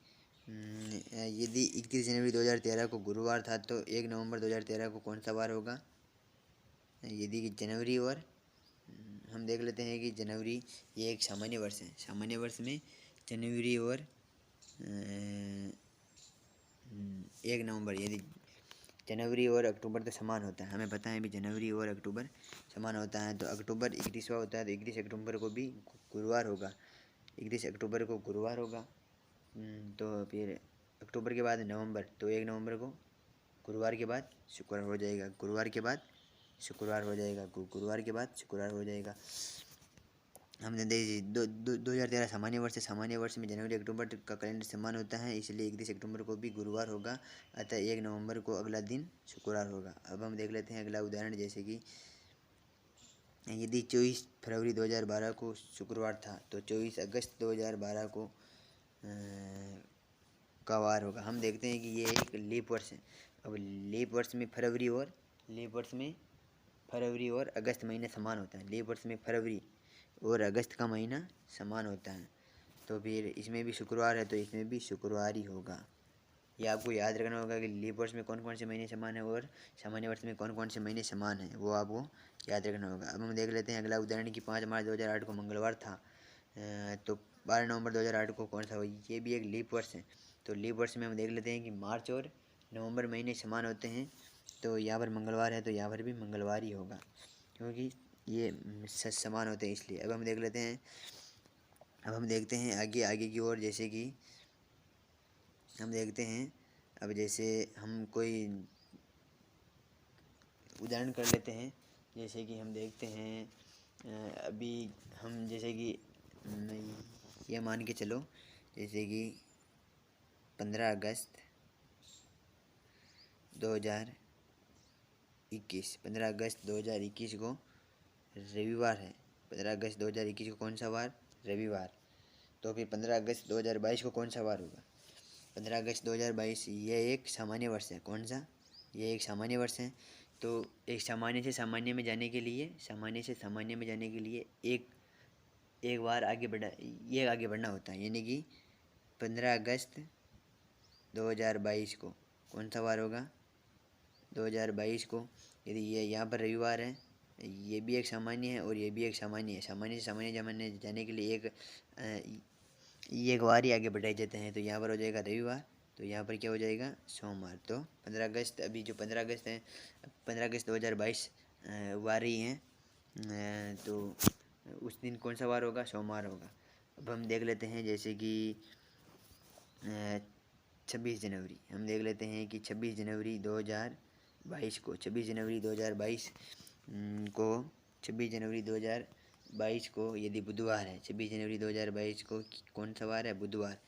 यदि 31 जनवरी 2013 को गुरुवार था तो 1 नवंबर 2013 को कौन सा वार होगा। यदि जनवरी और हम देख लेते हैं कि जनवरी ये एक सामान्य वर्ष है, सामान्य वर्ष में जनवरी और 1 नवंबर, यदि जनवरी और अक्टूबर तो समान होता है, हमें पता है भी जनवरी और अक्टूबर समान होता है, तो अक्टूबर 31वां होता है, तो 31 अक्टूबर को भी गुरुवार होगा, 31 अक्टूबर को गुरुवार होगा। तो फिर अक्टूबर के बाद नवंबर, तो 1 नवंबर को गुरुवार के बाद शुक्रवार हो जाएगा, गुरुवार के बाद शुक्रवार हो जाएगा, गुरुवार के बाद शुक्रवार हो जाएगा। हमने देखिए 2013 सामान्य वर्ष है, सामान्य वर्ष में जनवरी अक्टूबर का कैलेंडर समान होता है, इसलिए 31 अक्टूबर को भी गुरुवार होगा, अतः 1 नवंबर को अगला दिन शुक्रवार होगा। अब हम देख लेते हैं अगला उदाहरण, जैसे कि यदि 24 फरवरी 2012 को शुक्रवार था तो 24 अगस्त 2012 को का वार होगा। हम देखते हैं कि ये एक लीप वर्ष है। अब लीप वर्ष में फरवरी और लीप वर्ष में फरवरी और अगस्त महीने समान होता है। लीप वर्ष में फरवरी और अगस्त का महीना समान होता है। तो फिर इसमें भी शुक्रवार है तो इसमें भी शुक्रवार ही होगा। ये आपको याद रखना होगा कि लीप वर्ष में कौन कौन से महीने समान है और सामान्य वर्ष में कौन कौन से महीने समान हैं, वो आपको याद रखना होगा। अब हम देख लेते हैं अगला उदाहरण कि 5 मार्च 2008 को मंगलवार था। तो 12 नवंबर 2008 को कौन सा हुआ, ये भी एक लीप वर्ष है। तो लीप वर्ष में हम देख लेते हैं कि मार्च और नवंबर महीने समान होते हैं। तो यहाँ पर मंगलवार है तो यहाँ पर भी मंगलवार ही होगा, क्योंकि ये समान होते हैं इसलिए। अब हम देख लेते हैं, अब हम देखते हैं आगे आगे की ओर। जैसे कि हम देखते हैं, अब जैसे हम कोई उदाहरण कर लेते हैं। जैसे कि हम देखते हैं अभी हम जैसे कि ये मान के चलो, जैसे कि 15 अगस्त 2021, 15 अगस्त 2021 को रविवार है। 15 अगस्त 2021 को कौन सा वार, रविवार। तो फिर 15 अगस्त 2022 को कौन सा वार होगा, 15 अगस्त 2022 ये एक सामान्य वर्ष है। कौन सा, ये एक सामान्य वर्ष है। तो एक सामान्य से सामान्य में जाने के लिए, सामान्य से सामान्य में जाने के लिए एक बार आगे बढ़ा, ये आगे बढ़ना होता है। यानी कि 15 अगस्त 2022 को कौन सा वार होगा, 2022 को। यदि ये यहाँ पर रविवार है, ये भी एक सामान्य है और ये भी एक सामान्य है। सामान्य से सामान्य जमाने जाने के लिए एक बार ही आगे बढ़ाए जाते हैं। तो यहाँ पर हो जाएगा रविवार, तो यहाँ पर क्या हो जाएगा, सोमवार। तो 15 अगस्त, अभी जो 15 अगस्त है, 15 अगस्त 2022 वार ही हैं, तो उस दिन कौन सा वार होगा, सोमवार होगा। अब हम देख लेते हैं जैसे कि 26 जनवरी, हम देख लेते हैं कि 26 जनवरी 2022 को, 26 जनवरी 2022 को, 26 जनवरी 2022 को यदि बुधवार है, 26 जनवरी 2022 को कौन सा वार है, बुधवार।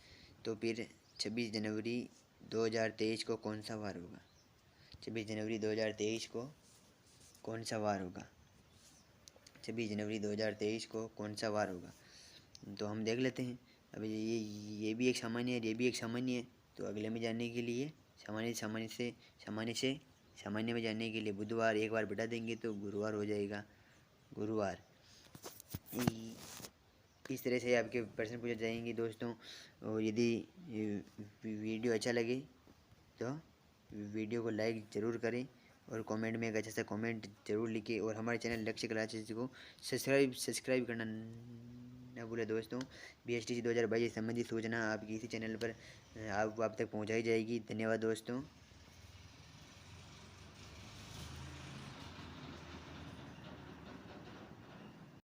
तो फिर 26 जनवरी 2023 को कौन सा वार होगा, 26 जनवरी 2023 को कौन सा वार होगा, 26 जनवरी 2023 को कौन सा वार होगा। तो हम देख लेते हैं। अब ये भी एक सामान्य है, ये भी एक सामान्य है। तो अगले में जाने के लिए सामान्य में जाने के लिए बुधवार एक बार बढ़ा देंगे तो गुरुवार हो जाएगा, गुरुवार। इस तरह से आपके प्रश्न पूछे जाएंगे दोस्तों। और यदि वीडियो अच्छा लगे तो वीडियो को लाइक ज़रूर करें और कमेंट में एक अच्छा सा कमेंट ज़रूर लिखें। और हमारे चैनल लक्ष्य क्लासेस को सब्सक्राइब करना न भूलें दोस्तों। BSTC 2022 संबंधित सूचना आपकी इसी चैनल पर आप तक पहुंचाई जाएगी। धन्यवाद दोस्तों।